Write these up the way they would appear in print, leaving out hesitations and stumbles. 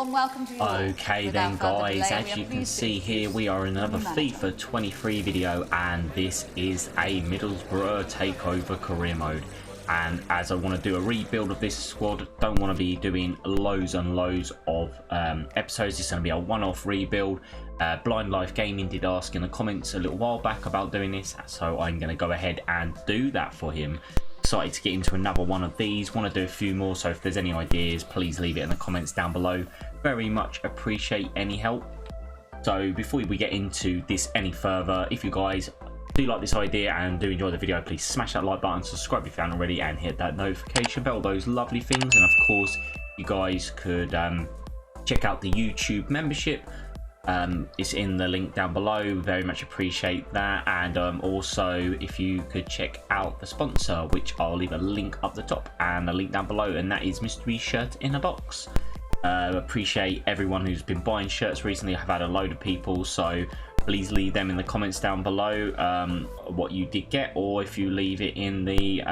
warm welcome to you all. Okay then guys, as you can see here, we are in another FIFA 23 video, and this is a Middlesbrough takeover career mode. And as I want to do a rebuild of this squad, don't want to be doing loads and loads of episodes. It's going to be a one-off rebuild. Blind Life Gaming did ask in the comments a little while back about doing this, so I'm going to go ahead and do that for him. Excited to get into another one of these. Want to do a few more, so if there's any ideas, please leave it in the comments down below. Very much appreciate any help. So before we get into this any further, if you guys do like this idea and do enjoy the video, please smash that like button, subscribe if you haven't already, and hit that notification bell, those lovely things. And of course, you guys could check out the YouTube membership. It's in the link down below. Very much appreciate that. And also, if you could check out the sponsor, which I'll leave a link up the top and a link down below, and that is Mystery Shirt in a Box. Appreciate everyone who's been buying shirts recently. I've had a load of people, so please leave them in the comments down below what you did get, or if you leave it in the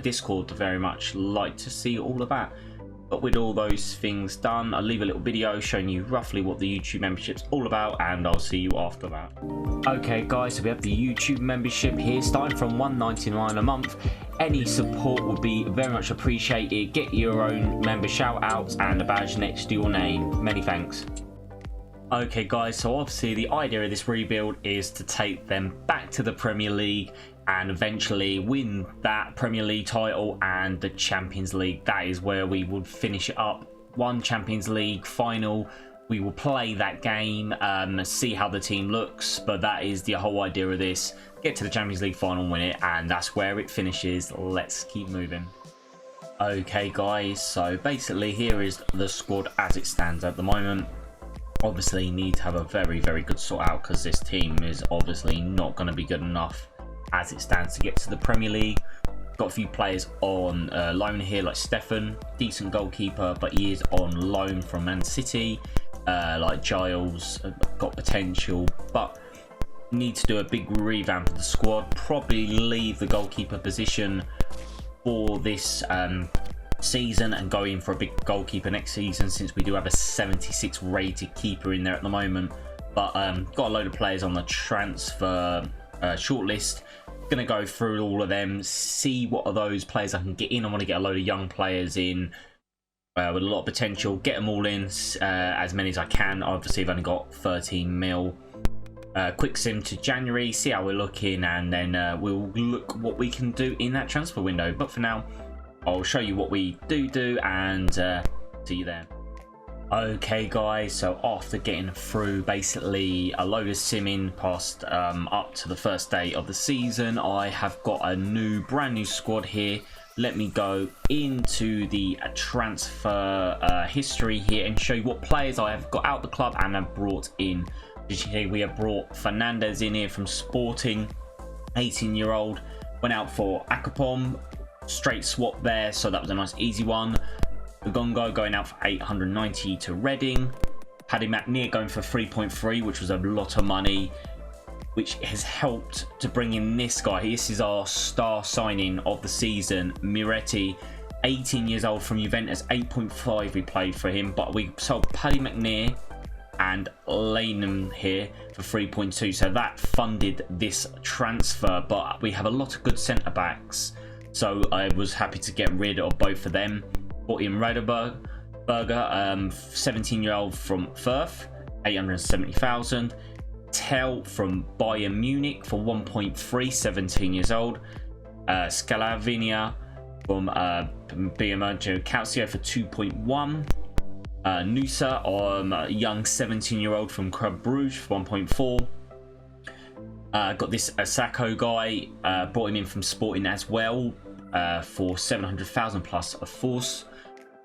Discord. Very much like to see all of that. But with all those things done, I'll leave a little video showing you roughly what the YouTube membership's all about, and I'll see you after that. Okay guys, so we have the YouTube membership here, starting from $1.99 a month. Any support would be very much appreciated. Get your own member shout outs and a badge next to your name. Many thanks. Okay guys, so obviously the idea of this rebuild is to take them back to the Premier League and eventually win that Premier League title and the Champions League. That is where we would finish it up. One Champions League final. We will play that game, see how the team looks, but that is the whole idea of this. Get to the Champions League final, win it, and that's where it finishes. Let's keep moving. Okay guys, so basically here is the squad as it stands at the moment. Obviously need to have a very good sort out, because this team is obviously not going to be good enough as it stands to get to the Premier League. Got a few players on loan here, like Stefan, decent goalkeeper, but he is on loan from Man City. Like Giles, got potential, but need to do a big revamp of the squad. Probably leave the goalkeeper position for this season and go in for a big goalkeeper next season, since we do have a 76 rated keeper in there at the moment. But got a load of players on the transfer shortlist. Gonna go through all of them, see what are those players I can get in. I want to get a load of young players in with a lot of potential, get them all in, as many as I can. Obviously I've only got 13 mil. Quick sim to January, see how we're looking, and then we'll look what we can do in that transfer window. But for now, I'll show you what we do and see you there. Okay guys, so after getting through basically a load of simming past up to the first day of the season, I have got a brand new squad here. Let me go into the transfer history here and show you what players I have got out the club and have brought in. As you see, we have brought Fernandez in here from Sporting, 18-year-old. Went out for Akapom, straight swap there, so that was a nice easy one. Gongo going out for 890 to Reading. Paddy McNear going for 3.3, which was a lot of money, which has helped to bring in this guy. This is our star signing of the season, Miretti, 18 years old from Juventus, 8.5 we played for him, but we sold Paddy McNear and Lanham here for 3.2, so that funded this transfer. But we have a lot of good centre backs, so I was happy to get rid of both of them. Bought in Raderberger, 17-year-old from Firth, 870,000. Tell from Bayern Munich for 1.3, 17 years old. Scalavinia from BMO Calcio for 2.1. Nusa, young 17-year-old from Club Brugge for 1.4. Got this Asako guy, brought him in from Sporting as well for 700,000 plus a force.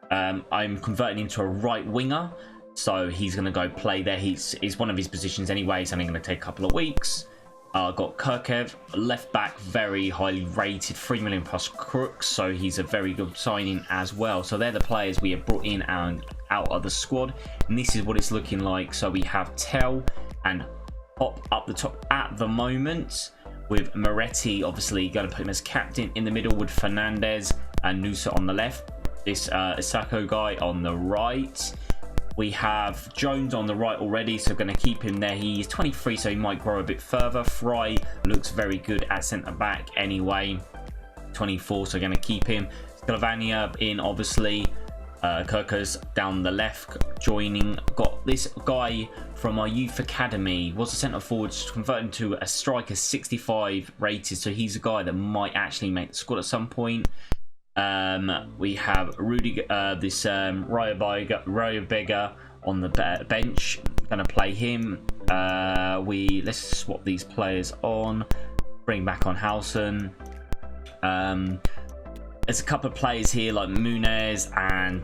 I'm converting him to a right winger, so he's going to go play there. He's one of his positions anyway. It's only going to take a couple of weeks. Got Kirkev, left back, very highly rated, 3 million plus crooks, so he's a very good signing as well. So they're the players we have brought in and out of the squad, and this is what it's looking like. So we have Tell and Hop up the top at the moment, with Moretti obviously going to put him as captain in the middle, with Fernandez and Nusa on the left. This Isako guy on the right. We have Jones on the right already, so going to keep him there. He's 23, so he might grow a bit further. Fry looks very good at centre-back anyway. 24, so going to keep him. Sclavania in, obviously. Kirkus down the left joining. Got this guy from our youth academy, was a centre forward, converted to a striker, 65 rated, so he's a guy that might actually make the squad at some point. We have Rudy, Raya on the bench. Going to play him. Let's swap these players on. Bring back on Howson. There's a couple of players here like Munez and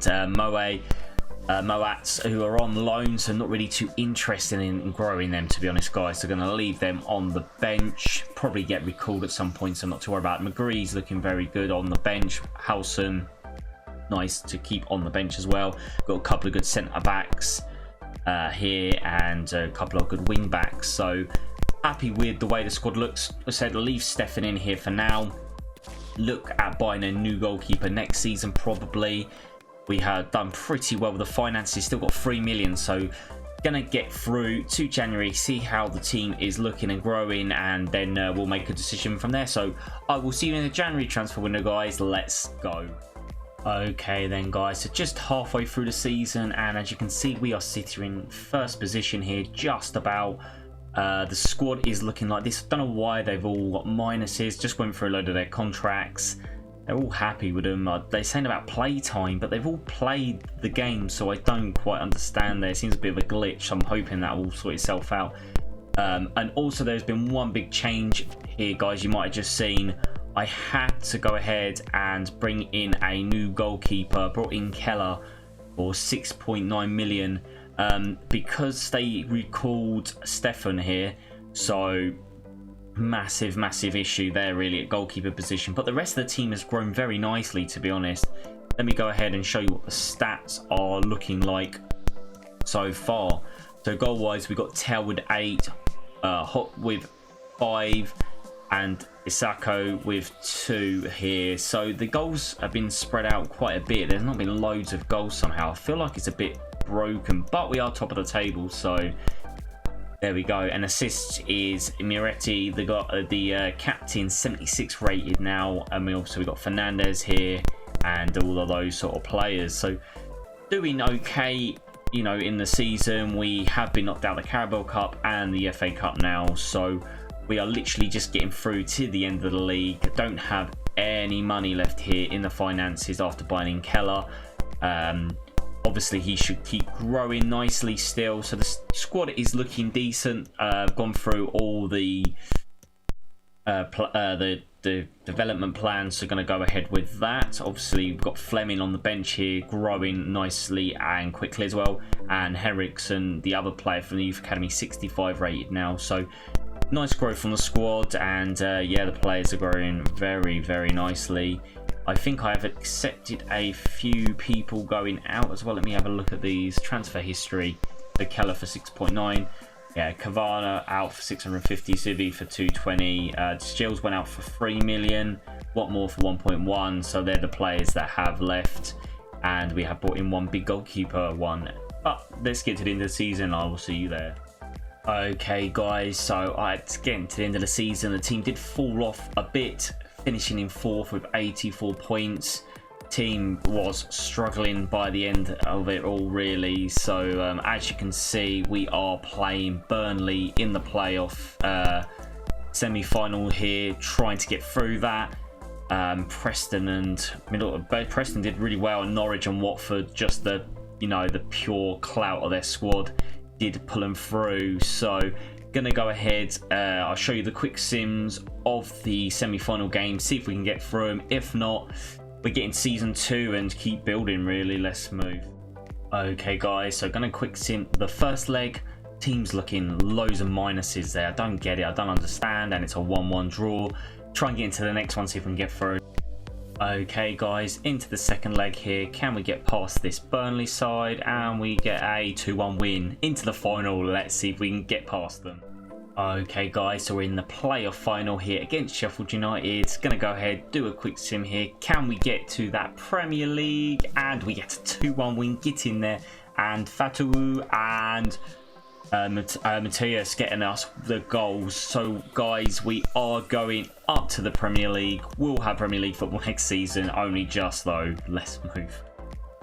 Moats who are on loan, so not really too interested in growing them, to be honest, guys. So going to leave them on the bench. Probably get recalled at some point, so I'm not too worried about it. McGree's looking very good on the bench. Howson, nice to keep on the bench as well. Got a couple of good centre backs here and a couple of good wing backs. So happy with the way the squad looks. I said leave Stefan in here for now. Look at buying a new goalkeeper next season probably. We have done pretty well with the finances, still got 3 million, so gonna get through to January, see how the team is looking and growing, and then we'll make a decision from there. So I will see you in the January transfer window, guys. Let's go. Okay then, guys, so just halfway through the season, and as you can see, we are sitting in first position here, just about. The squad is looking like this. I don't know why they've all got minuses. Just went through a load of their contracts. They're all happy with them. They're saying about play time, but they've all played the game, so I don't quite understand. There seems a bit of a glitch. I'm hoping that will sort itself out. And also, there's been one big change here, guys. You might have just seen. I had to go ahead and bring in a new goalkeeper. Brought in Keller for 6.9 million. Because they recalled Stefan here, so massive issue there really at goalkeeper position, but the rest of the team has grown very nicely, to be honest. Let me go ahead and show you what the stats are looking like so far. So goal wise, we got Tell with 8, Hot with 5, and Isako with 2 here. So the goals have been spread out quite a bit. There's not been loads of goals somehow. I feel like it's a bit broken, but we are top of the table, so there we go. And assists is Miretti, the captain, 76 rated now, and we got Fernandez here and all of those sort of players. So doing okay, you know, in the season. We have been knocked out of the Carabao Cup and the FA Cup now, so we are literally just getting through to the end of the league. Don't have any money left here in the finances after buying in Keller. Obviously, he should keep growing nicely still. So the squad is looking decent. I've gone through all the development plans, so going to go ahead with that. Obviously, we've got Fleming on the bench here, growing nicely and quickly as well. And Henriksen, the other player from the Youth Academy, 65 rated now. So nice growth on the squad, and yeah, the players are growing very nicely. I think I have accepted a few people going out as well. Let me have a look at these. Transfer history. The Keller for 6.9. Yeah, Cavana out for 650. Civi for 220. Stills went out for 3 million. Watmore for 1.1. So they're the players that have left. And we have brought in one big goalkeeper one. But let's get to the end of the season. I will see you there. Okay, guys. So it's getting to the end of the season. The team did fall off a bit, finishing in 4th with 84 points. Team was struggling by the end of it all, really. So as you can see, we are playing Burnley in the playoff semi-final here, trying to get through that. Preston and Preston did really well, and Norwich and Watford, just the pure clout of their squad, did pull them through. So gonna go ahead, I'll show you the quick sims of the semi-final game, see if we can get through them. If not, we're getting season 2 and keep building, really. Let's move. Okay, guys, so gonna quick sim the first leg. Team's looking loads of minuses there. I don't get it, I don't understand, and it's a 1-1 draw. Try and get into the next one, see if we can get through. Okay, guys, into the second leg here. Can we get past this Burnley side? And we get a 2-1 win into the final. Let's see if we can get past them. Okay, guys, so we're in the playoff final here against Sheffield United. Gonna go ahead, do a quick sim here. Can we get to that Premier League? And we get a 2-1 win, get in there and Fatu and Matthias getting us the goals. So guys, we are going up to the Premier League. We'll have Premier League football next season, only just though. Let's move.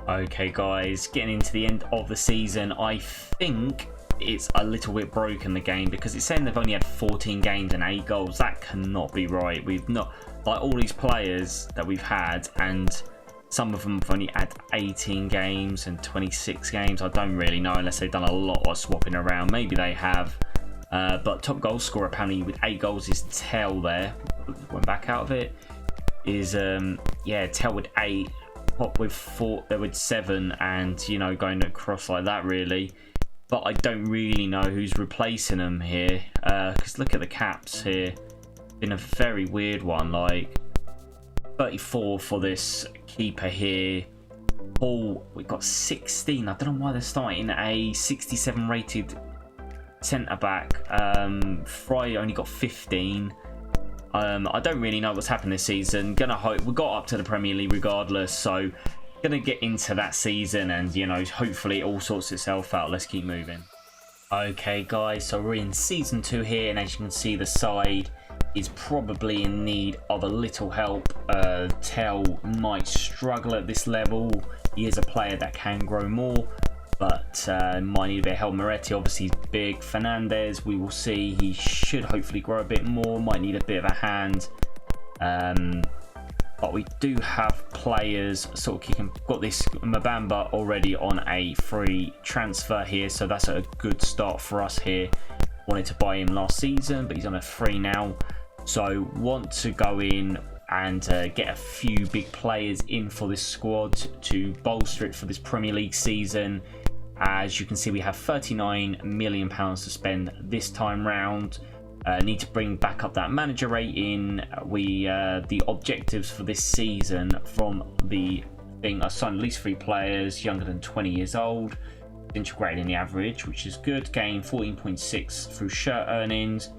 Okay guys, getting into the end of the season, I think it's a little bit broken, the game, because it's saying they've only had 14 games and 8 goals. That cannot be right. We've not, like, all these players that we've had, and some of them have only had 18 games and 26 games. I don't really know, unless they've done a lot of swapping around. Maybe they have. But top goal scorer apparently with 8 goals is Tell there. Went back out of it. Is, yeah, Tell with 8. Pop with 4, with 7, and, you know, going across like that, really. But I don't really know who's replacing them here, because look at the caps here. Been a very weird one, like 34 for this keeper here. Paul, we've got 16. I don't know why they're starting a 67 rated centre back. Fry only got 15. I don't really know what's happened this season. Gonna hope we got up to the Premier League regardless, so gonna get into that season, and you know, hopefully it all sorts itself out. Let's keep moving. Okay guys, so we're in season 2 here, and as you can see, the side is probably in need of a little help. Tell might struggle at this level. He is a player that can grow more, but might need a bit of help. Moretti obviously is big. Fernandez, we will see. He should hopefully grow a bit more. Might need a bit of a hand. But we do have players sort of kicking. Got this Mbamba already on a free transfer here, so that's a good start for us here. Wanted to buy him last season, but he's on a free now. So want to go in and get a few big players in for this squad to bolster it for this Premier League season. As you can see, we have £39 million to spend this time round. Need to bring back up that manager rating. The objectives for this season from the thing are sign at least 3 players younger than 20 years old, integrated in the average, which is good. Gain 14.6 through shirt earnings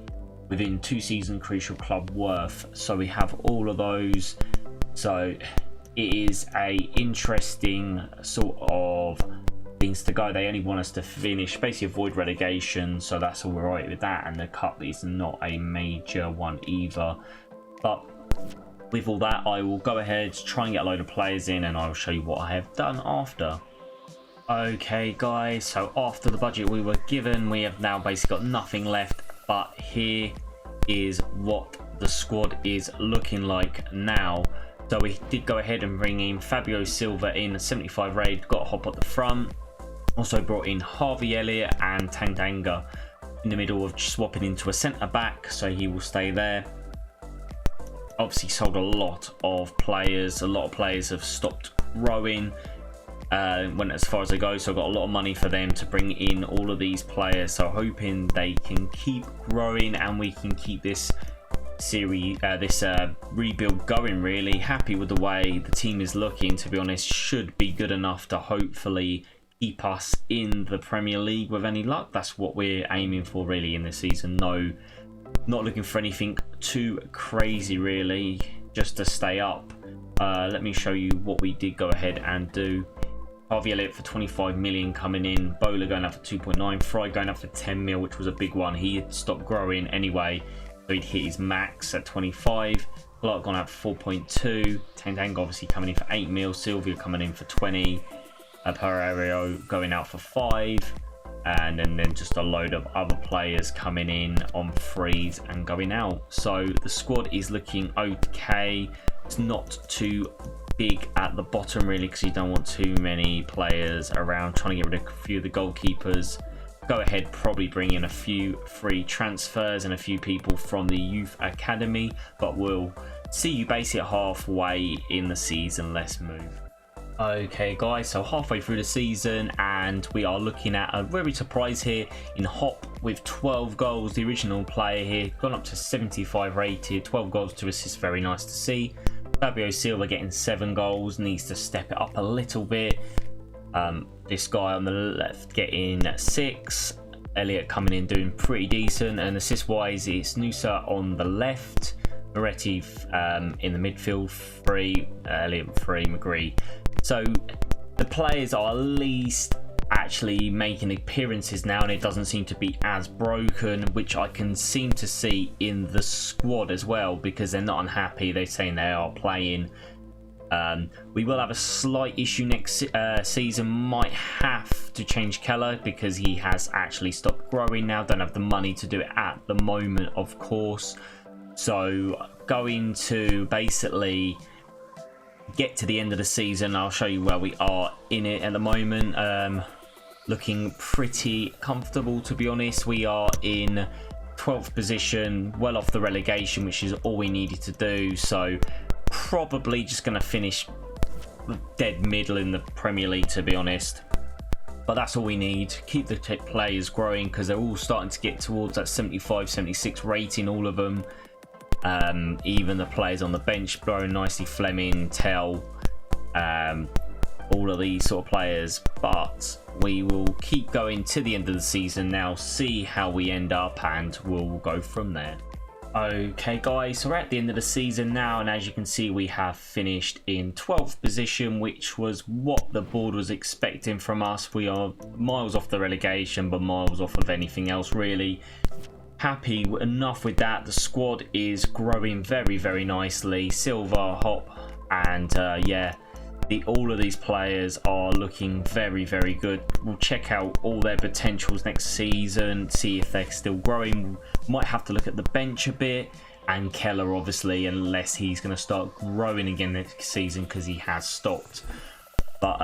within 2 season crucial club worth. So we have all of those. So it is a interesting sort of things to go. They only want us to finish, basically avoid relegation, so that's all right with that, and the cup is not a major one either. But with all that, I will go ahead, try and get a load of players in, and I'll show you what I have done after. Okay guys, so after the budget we were given, we have now basically got nothing left, but here is what the squad is looking like now. So we did go ahead and bring in Fabio Silva in 75 raid, got a hop at the front. Also brought in Harvey Elliott and Tanganga in the middle of swapping into a centre back, so he will stay there. Obviously sold a lot of players. A lot of players have stopped growing, went as far as they go, so I got a lot of money for them to bring in all of these players. So hoping they can keep growing and we can keep this series, rebuild going. Really happy with the way the team is looking, to be honest. Should be good enough to hopefully keep us in the Premier League with any luck. That's what we're aiming for really in this season. No, not looking for anything too crazy really, just to stay up. Let me show you what we did go ahead and do. Harvey Elliott for 25 million coming in, Bowler going up for 2.9, Fry going up for 10 mil, which was a big one. He had stopped growing anyway, so he'd hit his max at 25. Clark gone up for 4.2, Tanganga obviously coming in for 8 mil, Sylvia coming in for 20, Pereiro going out for 5, and then just a load of other players coming in on frees and going out. So the squad is looking okay. It's not too big at the bottom really, because you don't want too many players around. Trying to get rid of a few of the goalkeepers. Go ahead, probably bring in a few free transfers and a few people from the youth academy, but we'll see you basically halfway in the season. Let's move. Okay guys, so halfway through the season, and we are looking at a very surprise here in Hop with 12 goals. The original player here gone up to 75 rated, 12 goals, 2 assists, very nice to see. Fabio Silva getting 7 goals, needs to step it up a little bit. This guy on the left getting 6. Elliott coming in doing pretty decent, and assist wise it's Nusa on the left, Moretti in the midfield 3, Elliott 3, McGree. So the players are at least actually making appearances now, and it doesn't seem to be as broken, which I can seem to see in the squad as well, because they're not unhappy. They're saying they are playing. We will have a slight issue next season. Might have to change Keller because he has actually stopped growing now. Don't have the money to do it at the moment, of course. So going to basically get to the end of the season. I'll show you where we are in it at the moment. Looking pretty comfortable, to be honest. We are in 12th position, well off the relegation, which is all we needed to do. So probably just going to finish dead middle in the Premier League, to be honest. But that's all we need. Keep the players growing, because they're all starting to get towards that 75, 76 rating, all of them. Even the players on the bench growing nicely. Fleming, Tell, all of these sort of players. But we will keep going to the end of the season now, see how we end up, and we'll go from there. Okay guys, so we're at the end of the season now, and as you can see, we have finished in 12th position, which was what the board was expecting from us. We are miles off the relegation, but miles off of anything else really. Happy enough with that. The squad is growing very, very nicely. Silva, Hop, and yeah, all of these players are looking very, very good. We'll check out all their potentials next season, see if they're still growing. Might have to look at the bench a bit, and Keller obviously, unless he's going to start growing again next season, because he has stopped. But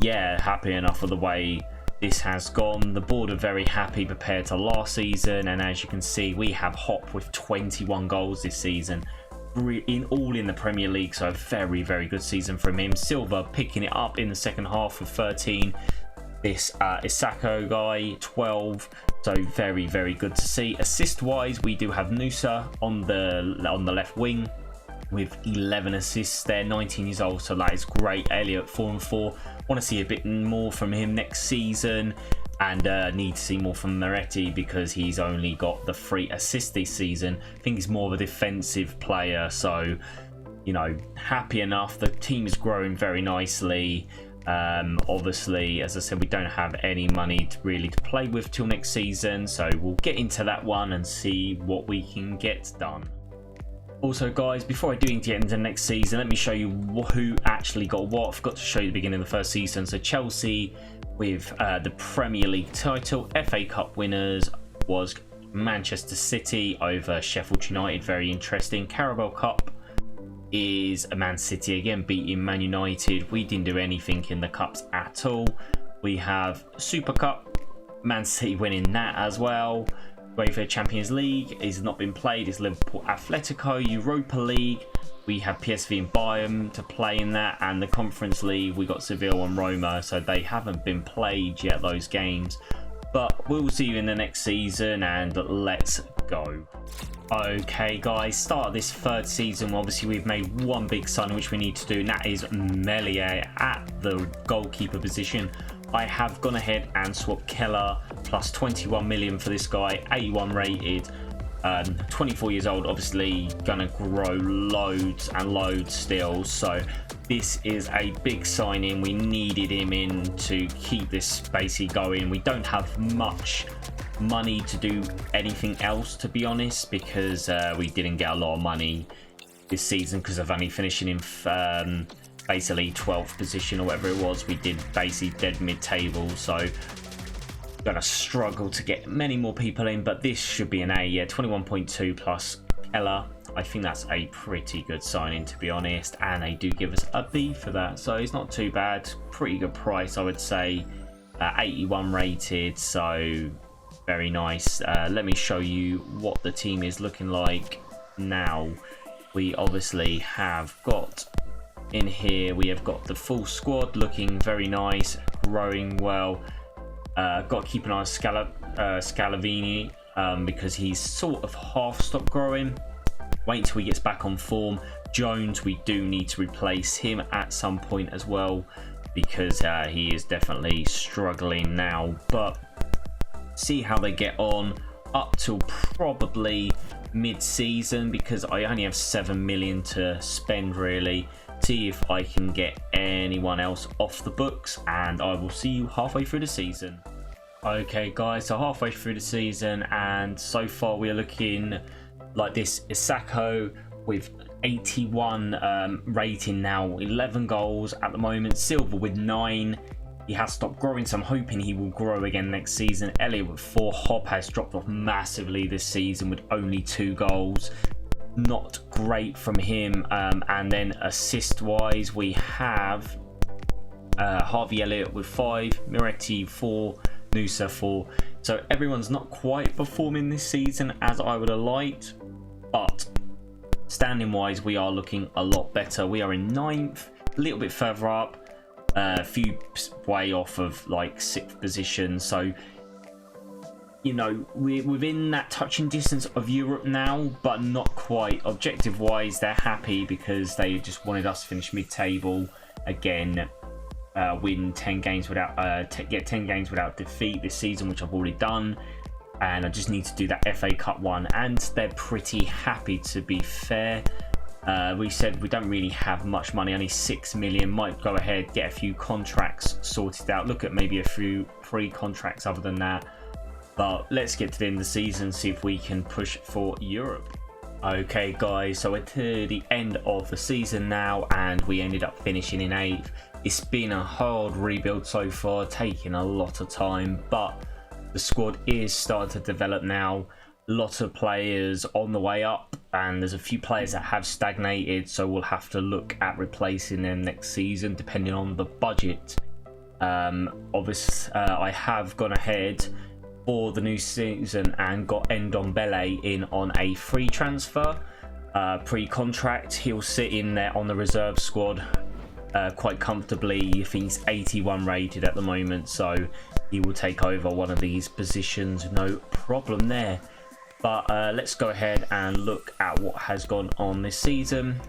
yeah, happy enough with the way this has gone. The board are very happy compared to last season, and as you can see, we have Hop with 21 goals this season, all in the Premier League, so a very, very good season from him. Silva picking it up in the second half with 13. This Isako guy 12, so very, very good to see. Assist wise, we do have Nusa on the left wing with 11 assists there, 19 years old, so that is great. Elliot 4 and 4. Want to see a bit more from him next season, and need to see more from Moretti, because he's only got the 3 assists this season. I think he's more of a defensive player, so you know, happy enough. The team is growing very nicely. Obviously, as I said, we don't have any money to play with till next season, so we'll get into that one and see what we can get done. Also guys, before I do get into next season, let me show you who actually got what. I forgot to show you the beginning of the first season. So Chelsea with the Premier League title. FA Cup winners was Manchester City over Sheffield United, very interesting. Carabao Cup is a Man City again beating Man United. We didn't do anything in the cups at all. We have Super Cup, Man City winning that as well. UEFA Champions League has not been played. It's Liverpool Atletico. Europa League, we have PSV and Bayern to play in that, and the Conference League, we got Seville and Roma, so they haven't been played yet, those games. But we'll see you in the next season, and let's go. Okay guys, start of this third season, obviously we've made one big signing which we need to do, and that is Melier at the goalkeeper position. I have gone ahead and swapped Keller plus 21 million for this guy, 81 rated, 24 years old, obviously gonna grow loads and loads still, so this is a big signing. We needed him in to keep this basically going. We don't have much money to do anything else, to be honest, because we didn't get a lot of money this season because of only finishing in basically 12th position or whatever it was. We did basically dead mid-table, so gonna struggle to get many more people in, but this should be an A. Yeah, 21.2 plus Keller. I think that's a pretty good signing, to be honest, and they do give us a B for that, so it's not too bad. Pretty good price, I would say. 81 rated, so very nice. Let me show you what the team is looking like now. We obviously have got in here, we have got the full squad looking very nice, growing well. Got to keep an eye on Scalavini because he's sort of half stopped growing. Wait until he gets back on form. Jones, we do need to replace him at some point as well, because he is definitely struggling now, but see how they get on up till probably mid-season, because I only have 7 million to spend really. see if I can get anyone else off the books, and I will see you halfway through the season. Okay guys, so halfway through the season, and so far we are looking like this. Isako with 81 rating now, 11 goals at the moment. Silva with 9. He has stopped growing, so I'm hoping he will grow again next season. Elliot with 4. Hobb has dropped off massively this season with only 2 goals. Not great from him. And then assist wise, we have Harvey Elliott with 5, Miretti 4, Nusa 4. So everyone's not quite performing this season as I would have liked, but standing wise we are looking a lot better. We are in 9th, a little bit further up, a few way off of like 6th position. So you know, we're within that touching distance of Europe now, but not quite. Objective wise they're happy because they just wanted us to finish mid-table again. Win 10 games without get 10 games without defeat this season, which I've already done, and I just need to do that FA Cup one, and they're pretty happy, to be fair. We said we don't really have much money, only 6 million. Might go ahead, get a few contracts sorted out, look at maybe a few free contracts other than that, but let's get to the end of the season, see if we can push for Europe. Okay guys, so we're to the end of the season now, and we ended up finishing in 8th. It's been a hard rebuild so far, taking a lot of time, but the squad is starting to develop now. Lots of players on the way up, and there's a few players that have stagnated, so we'll have to look at replacing them next season depending on the budget. Obviously, I have gone ahead for the new season and got Ndombele in on a free transfer, pre-contract. He'll sit in there on the reserve squad quite comfortably. I think he's 81 rated at the moment, so he will take over one of these positions, no problem there. But let's go ahead and look at what has gone on this season.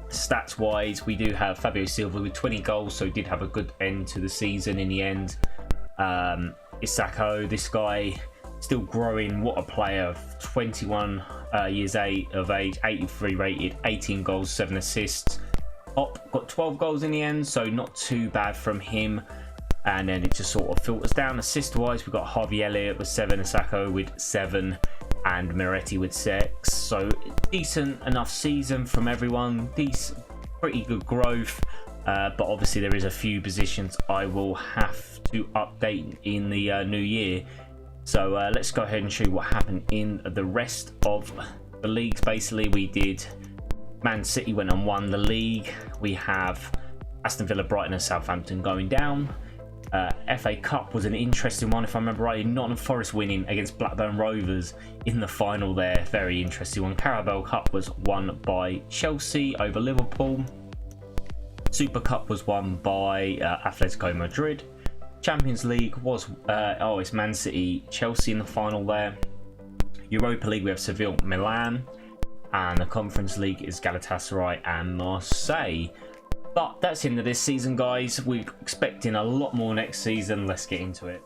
Stats wise, we do have Fabio Silva with 20 goals, so he did have a good end to the season in the end. Isako, this guy still growing, what a player, 21 years of age, 83 rated, 18 goals, 7 assists. Up got 12 goals in the end, so not too bad from him. And then it just sort of filters down. Assist wise, we've got Harvey Elliott with 7, Isako with 7, and Miretti with 6. So decent enough season from everyone, decent, pretty good growth. But obviously there is a few positions I will have to update in the new year. So let's go ahead and show you what happened in the rest of the leagues. Basically, we did Man City went and won the league. We have Aston Villa, Brighton and Southampton going down. FA Cup was an interesting one, if I remember right. Nottingham Forest winning against Blackburn Rovers in the final there. Very interesting one. Carabao Cup was won by Chelsea over Liverpool. Super Cup was won by Atletico Madrid. Champions League was it's Man City, Chelsea in the final there. Europa League we have Seville, Milan, and the Conference League is Galatasaray and Marseille. But that's the end of this season, guys. We're expecting a lot more next season. Let's get into it.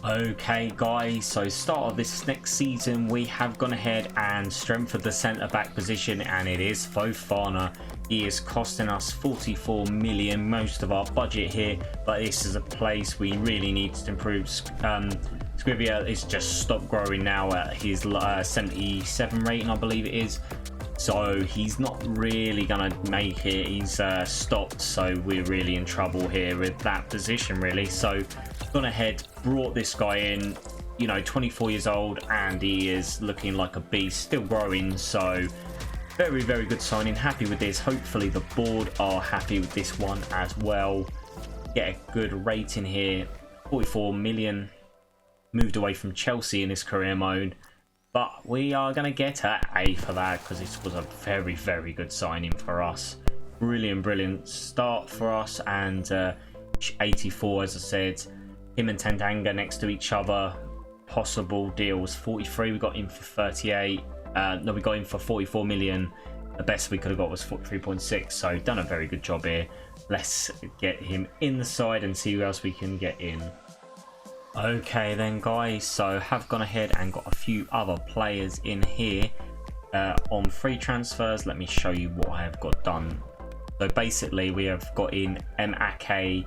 Okay guys, so start of this next season we have gone ahead and strengthened the centre back position, and it is Fofana. He is costing us 44 million, most of our budget here, but this is a place we really need to improve. Scrivia is just stopped growing now at his 77 rating, I believe it is. So he's not really gonna make it. He's stopped, so we're really in trouble here with that position, really. So gone ahead, brought this guy in, you know, 24 years old, and he is looking like a beast, still growing. So very, very good signing. Happy with this. Hopefully the board are happy with this one as well. Get a good rating here. 44 million. Moved away from Chelsea in this career mode, but we are going to get an A for that because this was a very, very good signing for us. Brilliant start for us. And 84, as I said, him and Tandanga next to each other. Possible deal was 43. We got him for 38. No, we got him for 44 million. The best we could have got was 43.6. So done a very good job here. Let's get him in the side and see who else we can get in. Okay then guys, so have gone ahead and got a few other players in here on free transfers. Let me show you what I have got done So basically we have got in Ake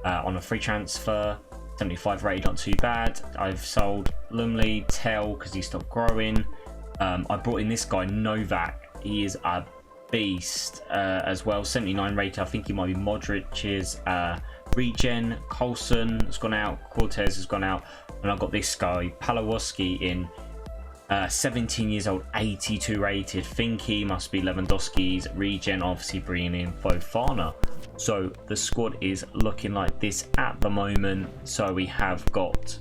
on a free transfer, 75 rated, not too bad. I've sold Lumley, Tell because he stopped growing. I brought in this guy Novak. He is a beast as well, 79 rated. I think he might be Modric's. Regen, Coulson has gone out, Cortez has gone out, and I've got this guy Palawoski in, 17 years old, 82 rated. Think he must be Lewandowski's. Regen obviously bringing in Fofana. So the squad is looking like this at the moment. So we have got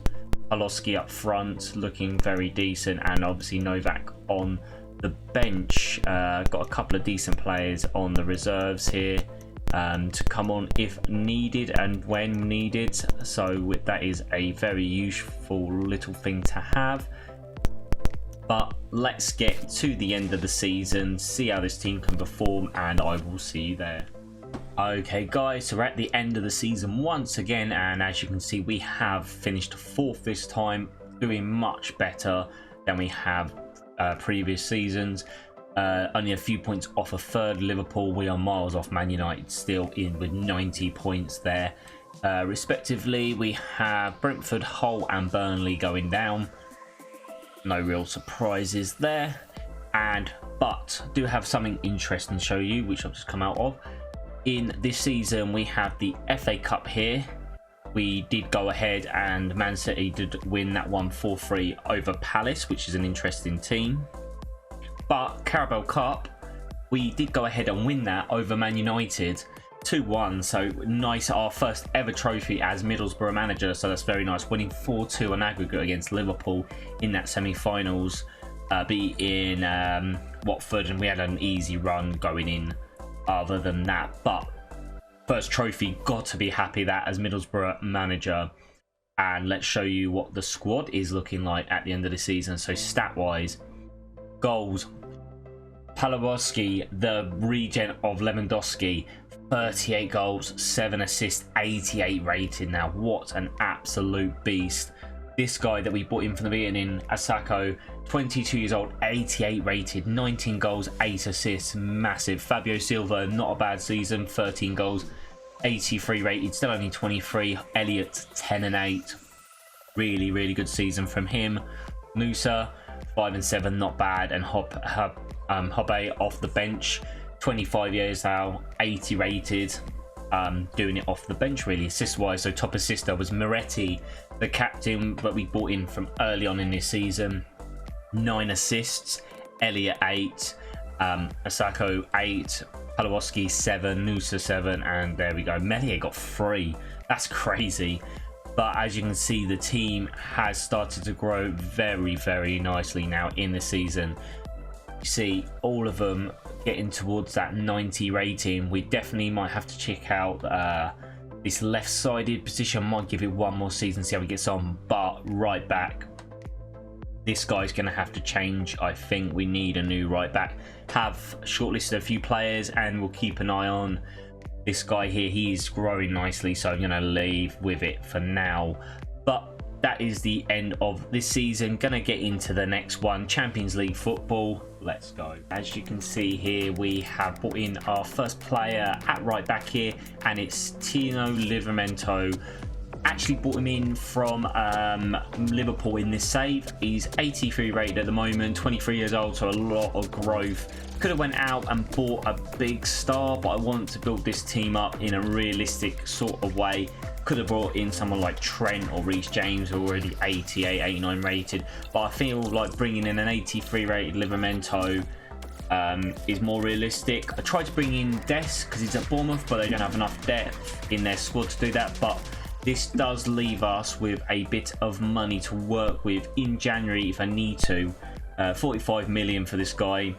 Palawoski up front looking very decent, and obviously Novak on the bench. Got a couple of decent players on the reserves here to come on if needed and when needed. So that is a very useful little thing to have. But let's get to the end of the season, see how this team can perform, and I will see you there. Okay guys, so we're at the end of the season once again, and as you can see we have finished 4th this time, doing much better than we have previous seasons. Only a few points off of 3rd Liverpool. We are miles off Man United, still in with 90 points there. Respectively, we have Brentford, Hull and Burnley going down. No real surprises there. But I do have something interesting to show you, which I've just come out of. In this season, we have the FA Cup here. We did go ahead and Man City did win that one 4-3 over Palace, which is an interesting team. But Carabao Cup, we did go ahead and win that over Man United 2-1. So nice, our first ever trophy as Middlesbrough manager. So that's very nice. Winning 4-2 on aggregate against Liverpool in that semi-finals. Beating Watford, and we had an easy run going in other than that. But first trophy, got to be happy that as Middlesbrough manager. And let's show you what the squad is looking like at the end of the season. So stat wise, goals, Palawoski, the regen of Lewandowski, 38 goals, 7 assists, 88 rated. Now what an absolute beast. This guy that we brought in from the beginning, Asako, 22 years old, 88 rated, 19 goals, 8 assists, massive. Fabio Silva, not a bad season, 13 goals, 83 rated, still only 23. Elliott, 10 and 8, really good season from him. Nusa, 5 and 7, not bad. And Hobbe off the bench, 25 years now, 80 rated. Doing it off the bench really, assist wise. So top assister was Moretti, the captain that we brought in from early on in this season, 9 assists. Elliott 8, Asako 8, Palawoski 7, Nusa 7, and there we go, Melier got 3. That's crazy. But as you can see, the team has started to grow very nicely now in the season. You see all of them getting towards that 90 rating. We definitely might have to check out this left-sided position. Might give it one more season, see how he gets on. But right back, this guy's going to have to change. I think we need a new right back. Have shortlisted a few players and we'll keep an eye on this guy here. He's growing nicely, so I'm going to leave with it for now. But that is the end of this season. Gonna get into the next one, Champions League football. Let's go. As you can see here, we have brought in our first player at right back here, and it's Tino Livramento. Actually brought him in from Liverpool in this save. He's 83 rated at the moment, 23 years old, so a lot of growth. Could have went out and bought a big star, but I want to build this team up in a realistic sort of way. Could have brought in someone like Trent or Reece James, who are already 88, 89 rated. But I feel like bringing in an 83 rated Livramento is more realistic. I tried to bring in Des because he's at Bournemouth, but they don't have enough depth in their squad to do that. But this does leave us with a bit of money to work with in January if I need to. 45 million for this guy.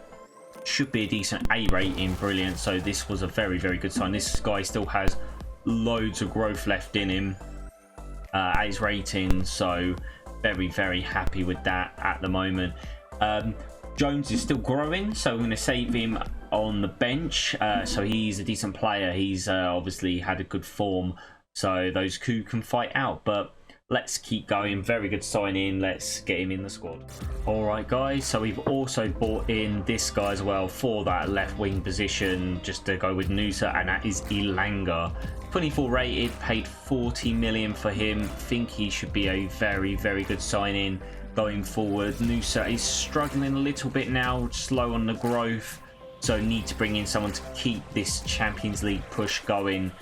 Should be a decent A rating, brilliant. So this was a very good sign. This guy still has loads of growth left in him at his rating, so very happy with that at the moment. Jones is still growing, so I'm going to save him on the bench. So he's a decent player. He's obviously had a good form, so those two can fight out. But let's keep going. Very good signing. Let's get him in the squad. All right, guys. So we've also bought in this guy as well for that left wing position, just to go with Nusa, and that is Elanga. 24 rated, paid 40 million for him. Think he should be a very, very good signing going forward. Nusa is struggling a little bit now, slow on the growth, so need to bring in someone to keep this Champions League push going.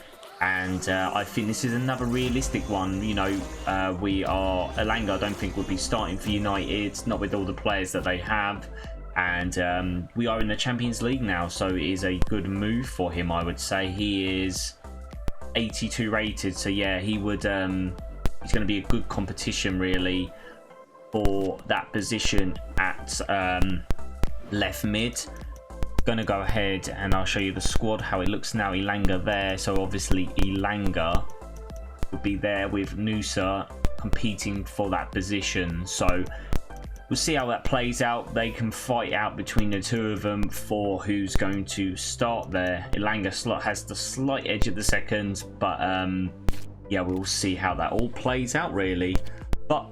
And I think this is another realistic one. You know, Elanga, I don't think would be starting for United, not with all the players that they have. And we are in the Champions League now, so it is a good move for him, I would say. He is 82 rated, so yeah, he would. He's going to be a good competition, really, for that position at left mid. Gonna go ahead and I'll show you the squad, how it looks now. Elanga there, so obviously Elanga would be there with Nusa competing for that position. So we'll see how that plays out. They can fight out between the two of them for who's going to start there. Elanga slot has the slight edge at the second, but yeah, we'll see how that all plays out, really. But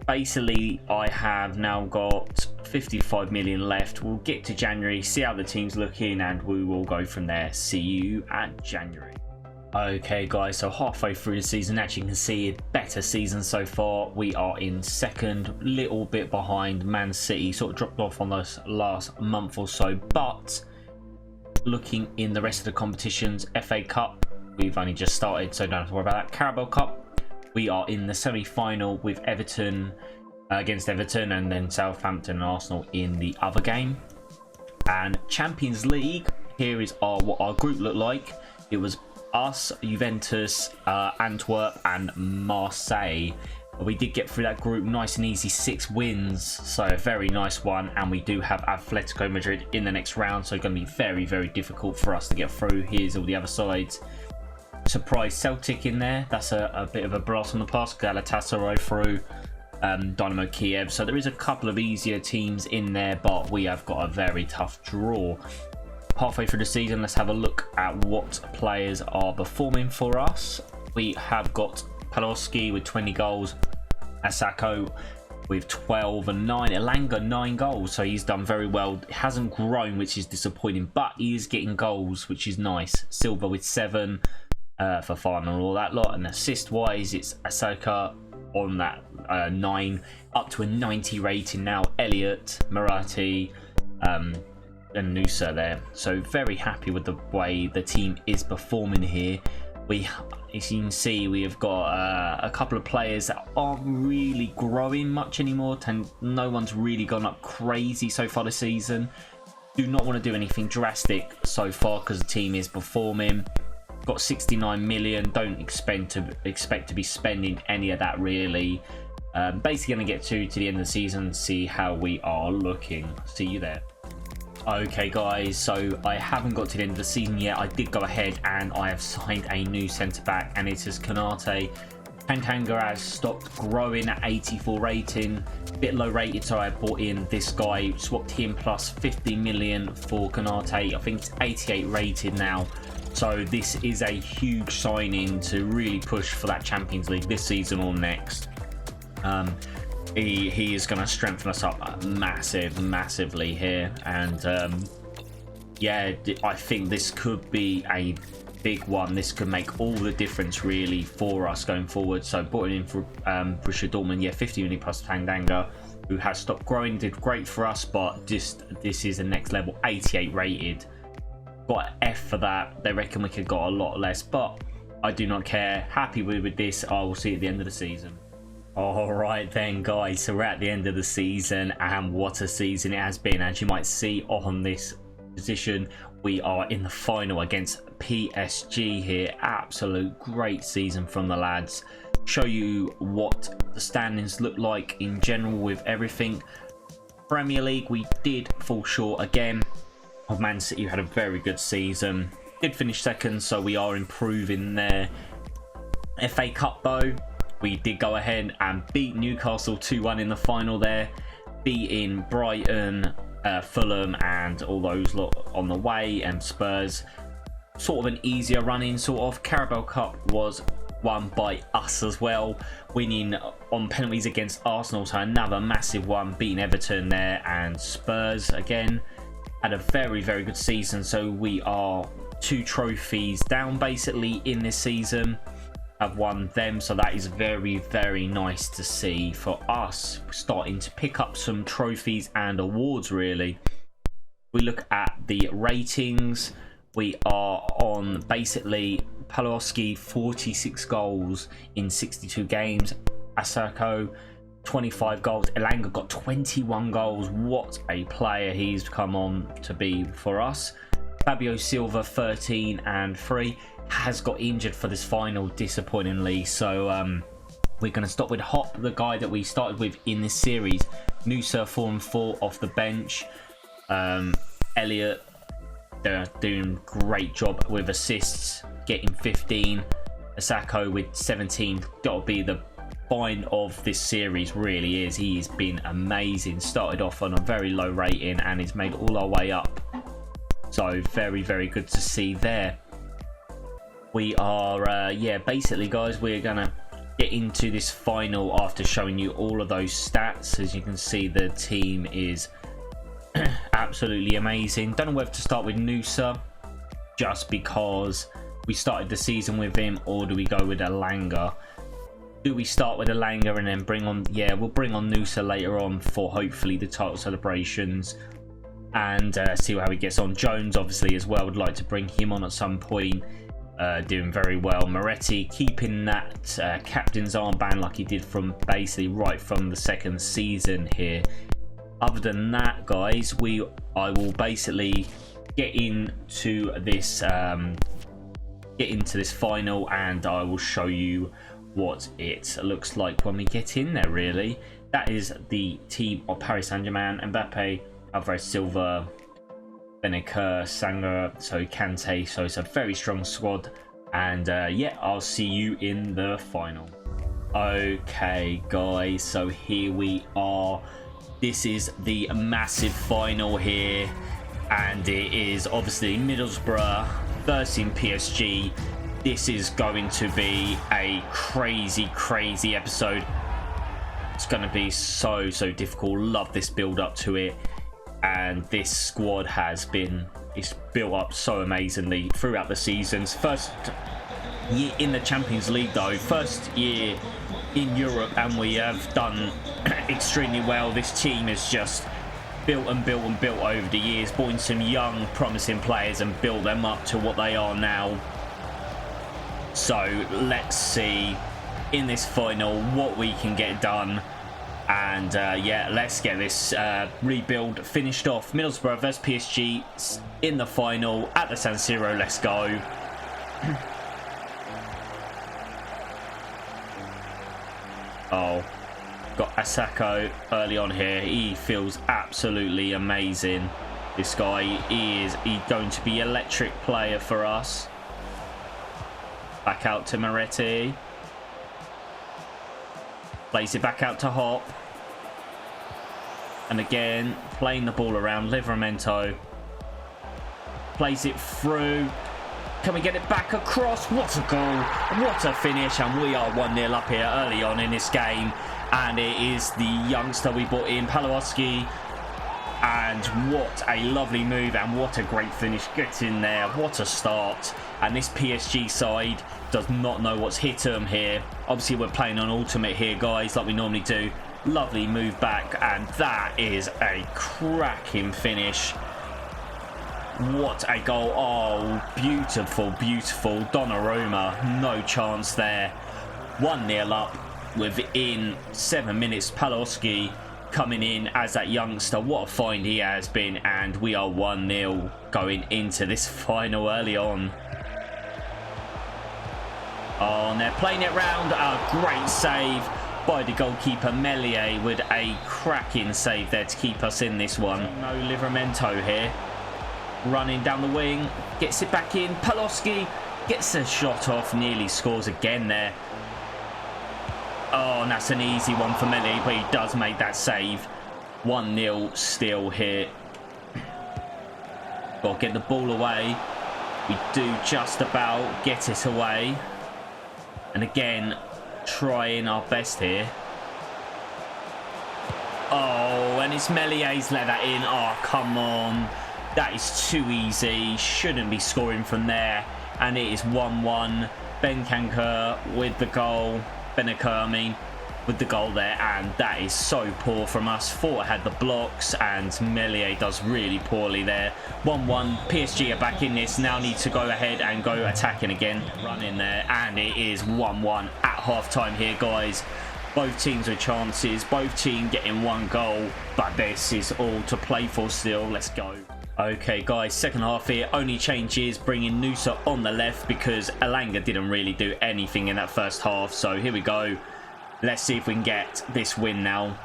basically, I have now got 55 million left. We'll get to January, see how the team's looking, and we will go from there. See you at January. Okay, guys, so halfway through the season, as you can see, a better season so far. We are in second, little bit behind Man City, sort of dropped off on this last month or so. But looking in the rest of the competitions, FA Cup, we've only just started, so don't have to worry about that. Carabao Cup, we are in the semi-final with Everton, against Everton, and then Southampton and Arsenal in the other game. And Champions League, here is what our group looked like. It was us, Juventus, Antwerp and Marseille. We did get through that group nice and easy, 6 wins, so a very nice one. And we do have Atletico Madrid in the next round, so it's going to be very, very difficult for us to get through. Here's all the other sides. Surprise Celtic in there, that's a bit of a blast from the past. Galatasaray through, Dynamo Kiev, so there is a couple of easier teams in there, but we have got a very tough draw. Halfway through the season, let's have a look at what players are performing for us. We have got Palowski with 20 goals, Asako with 12 and 9, Elanga 9 goals, so he's done very well. It hasn't grown, which is disappointing, but he is getting goals, which is nice. Silva with 7 for fun and all that lot, and assist wise it's Asaka on that 9, up to a 90 rating now. Elliott, Marathi, and Nusa there, so very happy with the way the team is performing here. As you can see, we have got a couple of players that aren't really growing much anymore. No one's really gone up crazy so far this season. Do not want to do anything drastic so far because the team is performing. Got 69 million, don't expect to be spending any of that, really. Basically going to get to the end of the season, see how we are looking. See you there. Okay, guys, so I haven't got to the end of the season yet. I did go ahead and I have signed a new centre back, and it is Kanate. Tanganga has stopped growing at 84 rating, a bit low rated, so I bought in this guy, swapped him plus 50 million for Kanate. I think it's 88 rated now. So this is a huge signing to really push for that Champions League this season or next. He is going to strengthen us up massively here, and yeah, I think this could be a big one. This could make all the difference really for us going forward. So brought in for Borussia Dortmund, yeah, 50 million plus Tanganga, who has stopped growing, did great for us, but just this is a next level. 88 rated, got an F for that. They reckon we could got a lot less, but I do not care. Happy with this. I will see you at the end of the season. Alright then, guys, so we're at the end of the season, and what a season it has been. As you might see on this position, we are in the final against PSG here. Absolute great season from the lads. Show you what the standings look like in general with everything. Premier League, we did fall short again of Man City, who had a very good season. Did finish second, so we are improving there. FA Cup though, we did go ahead and beat Newcastle 2-1 in the final there, beating Brighton, Fulham and all those lot on the way, and Spurs. Sort of an easier run-in, sort of. Carabao Cup was won by us as well, winning on penalties against Arsenal, so another massive one, beating Everton there, and Spurs again had a very good season. So we are 2 trophies down basically in this season, have won them, so that is very nice to see for us, starting to pick up some trophies and awards really. We look at the ratings, we are on basically Palowski 46 goals in 62 games, Asako 25 goals, Elanga got 21 goals. What a player he's come on to be for us. Fabio Silva 13 and 3 has got injured for this final, disappointingly, so we're going to stop with Hop, the guy that we started with in this series. Nusa 4 and 4 off the bench. Elliot, they're doing great job with assists, getting 15. Asako with 17. Got to be the find of this series, really is. He's been amazing. Started off on a very low rating and he's made all our way up, so very good to see there. We are yeah, basically guys, we're gonna get into this final after showing you all of those stats. As you can see, the team is absolutely amazing. Don't know whether to start with Nusa just because we started the season with him, or do we go with Elanga? Do we start with Elanga and then bring on, yeah, we'll bring on Nusa later on for hopefully the title celebrations, and see how he gets on. Jones obviously as well, would like to bring him on at some point. Doing very well. Moretti keeping that captain's armband like he did from basically right from the second season here. Other than that, guys, I will basically get into this final, and I will show you what it looks like when we get in there. Really, that is the team of Paris Saint-Germain: Mbappe, Alvarez, Silva, Benacer, Sanga, so Kante. So it's a very strong squad, and yeah, I'll see you in the final. Okay guys, so here we are. This is the massive final here, and it is obviously Middlesbrough versus PSG. This is going to be a crazy episode. It's going to be so difficult. Love this build up to it, and this squad has been, it's built up so amazingly throughout the seasons. First year in the Champions League though, first year in Europe, and we have done extremely well. This team has just built over the years, brought in some young promising players and built them up to what they are now. So let's see in this final what we can get done. And yeah, let's get this rebuild finished off. Middlesbrough vs PSG in the final at the San Siro. Let's go. Oh, got Asako early on here. He feels absolutely amazing. This guy, he's going to be electric player for us. Back out to Moretti. Plays it back out to Hop. And again, playing the ball around. Livramento plays it through. Can we get it back across? What a goal. What a finish. And we are 1-0 up here early on in this game. And it is the youngster we brought in, Palowski. And what a lovely move, and what a great finish. Gets in there. What a start. And this PSG side does not know what's hit them here. Obviously, we're playing on ultimate here, guys, like we normally do. Lovely move back, and that is a cracking finish. What a goal. Oh, beautiful. Donnarumma, no chance there. 1-0 up within 7 minutes. Palowski coming in as that youngster. What a find he has been, and we are 1-0 going into this final early on. Oh, and they're playing it round. A great save by the goalkeeper Melier, with a cracking save there to keep us in this one. No Livramento here. Running down the wing, gets it back in. Palowski gets a shot off, nearly scores again there. Oh, and that's an easy one for Melier, but he does make that save. 1-0 still here. Got to get the ball away. We do just about get it away. And again, trying our best here. Oh, and it's Melié's let that in. Oh, come on. That is too easy. Shouldn't be scoring from there. And it is 1-1. Benaker with the goal. Benaker, I mean, with the goal there. And that is so poor from us. Thought I had the blocks, and Meslier does really poorly there. 1-1. PSG are back in this. Now need to go ahead and go attacking again. Run in there. And it is 1-1 at half-time here, guys. Both teams with chances. Both teams getting one goal. But this is all to play for still. Let's go. Okay, guys, second half here. Only changes, bringing Nusa on the left because Elanga didn't really do anything in that first half. So here we go. Let's see if we can get this win now.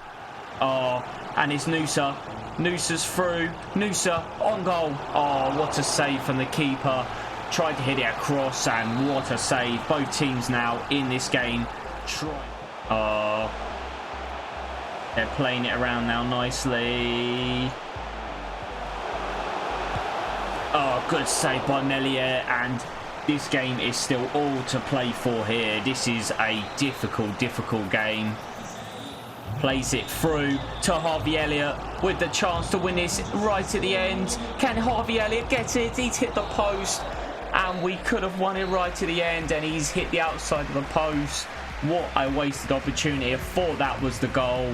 Oh, and it's Nusa. Nusa's through. Nusa on goal. Oh, what a save from the keeper. Tried to hit it across, and what a save. Both teams now in this game. Oh, they're playing it around now nicely. Oh, good save by Meslier, and this game is still all to play for here. This is a difficult game. Plays it through to Harvey Elliott with the chance to win this right at the end. Can Harvey Elliott get it? He's hit the post, and we could have won it right to the end, and he's hit the outside of the post. What a wasted opportunity. I thought that was the goal,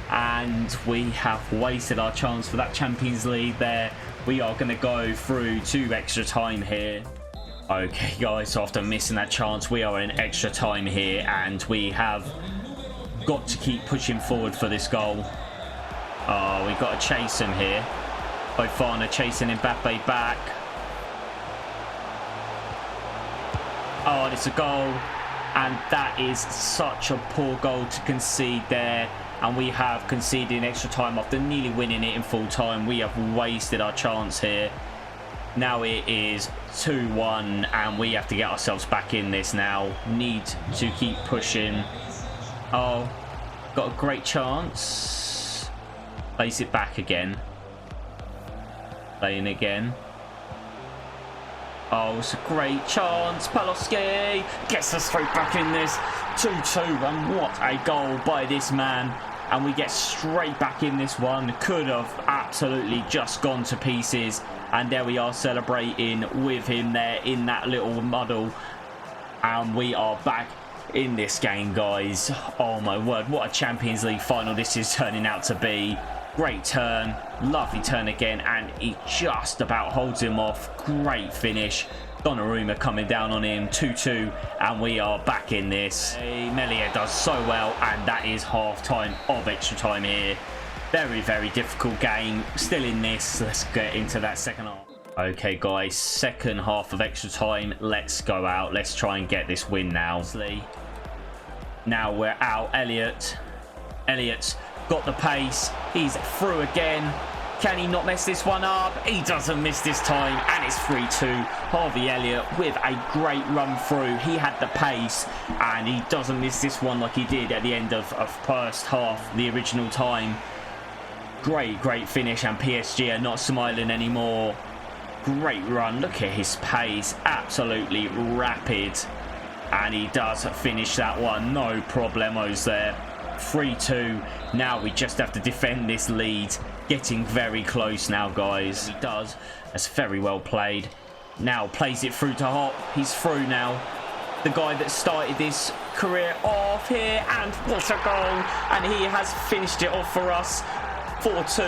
and we have wasted our chance for that Champions League there. We are going to go through to extra time here. Okay, guys, so after missing that chance, we are in extra time here, and we have got to keep pushing forward for this goal. Oh, we've got to chase him here. Fofana chasing Mbappe back. Oh, and it's a goal. And that is such a poor goal to concede there. And we have conceded in extra time after nearly winning it in full time. We have wasted our chance here. Now it is 2-1, and we have to get ourselves back in this now. Need to keep pushing. Oh, got a great chance. Place it back again. Playing again. Oh, it's a great chance. Palowski gets us straight back in this. 2-2, and what a goal by this man. And we get straight back in this one. Could have absolutely just gone to pieces. And there we are celebrating with him there in that little muddle. And we are back in this game, guys. Oh my word, what a Champions League final this is turning out to be. Great turn, lovely turn again, and he just about holds him off. Great finish. Donnarumma coming down on him. 2-2, and we are back in this. Meslier does so well, and that is half time of extra time here. Very difficult game. Still in this. Let's get into that second half. Okay, guys, second half of extra time. Let's go out. Let's try and get this win now. Now we're out. Elliott's got the pace. He's through again. Can he not mess this one up? He doesn't miss this time, and it's 3-2. Harvey Elliott with a great run through. He had the pace, and he doesn't miss this one like he did at the end of first half, the original time. Great finish, and PSG are not smiling anymore. Great run. Look at his pace. Absolutely rapid. And he does finish that one. No problemos there. 3-2. Now we just have to defend this lead. Getting very close now, guys. He does. That's very well played. Now plays it through to Hop. He's through now. The guy that started this career off here. And what a goal. And he has finished it off for us. 4-2.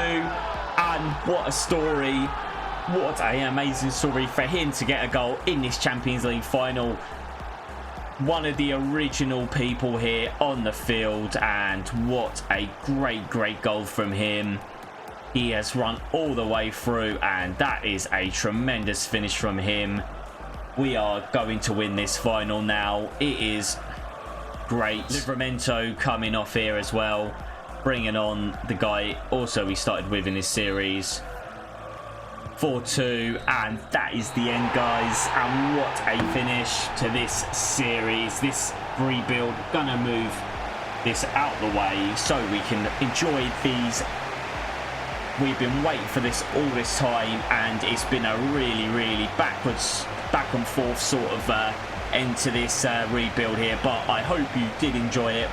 And what a story. What an amazing story for him to get a goal in this Champions League final. One of the original people here on the field, and what a great goal from him. He has run all the way through, and that is a tremendous finish from him. We are going to win this final now. It is great. Livramento coming off here as well, bringing on the guy also we started with in this series. 4-2, and that is the end, guys. And what a finish to this series. This rebuild, gonna move this out the way so we can enjoy these. We've been waiting for this all this time, and it's been a really back and forth sort of end to this rebuild here, but I hope you did enjoy it.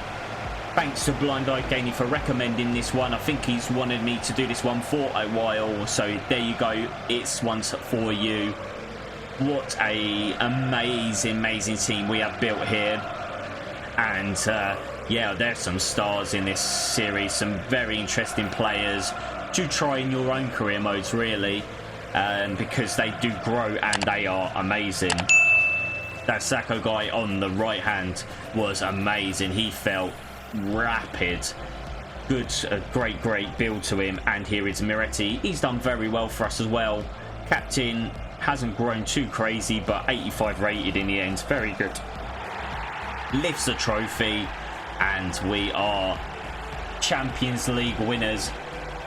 Thanks to Blind Eye Gaming for recommending this one. I think he's wanted me to do this one for a while, so there you go. It's one for you. What a amazing team we have built here. And yeah, there's some stars in this series, some very interesting players to try in your own career modes, really, because they do grow and they are amazing. That Sacco guy on the right hand was amazing. He felt rapid. Good, great build to him. And here is Miretti. He's done very well for us as well. Captain hasn't grown too crazy, but 85 rated in the end. Very good. Lifts a trophy, and we are Champions League winners.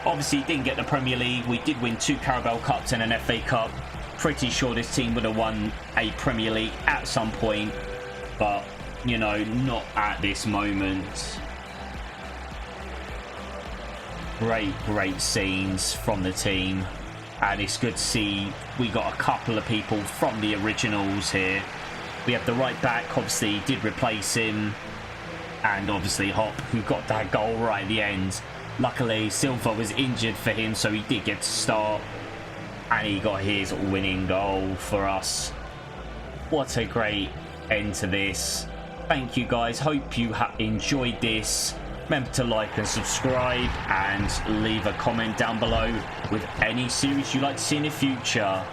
Obviously didn't get the Premier League. We did win 2 Carabao Cups and an FA Cup. Pretty sure this team would have won a Premier League at some point, but you know, not at this moment. Great scenes from the team, and it's good to see we got a couple of people from the originals here. We have the right back, obviously did replace him, and obviously Hop, who got that goal right at the end. Luckily Silva was injured for him, so he did get to start, and he got his winning goal for us. What a great end to this. Thank you guys, hope you have enjoyed this. Remember to like and subscribe, and leave a comment down below with any series you'd like to see in the future.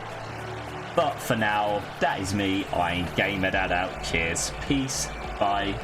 But for now, that is me, I'm Gamer Dad out. Cheers, peace, bye.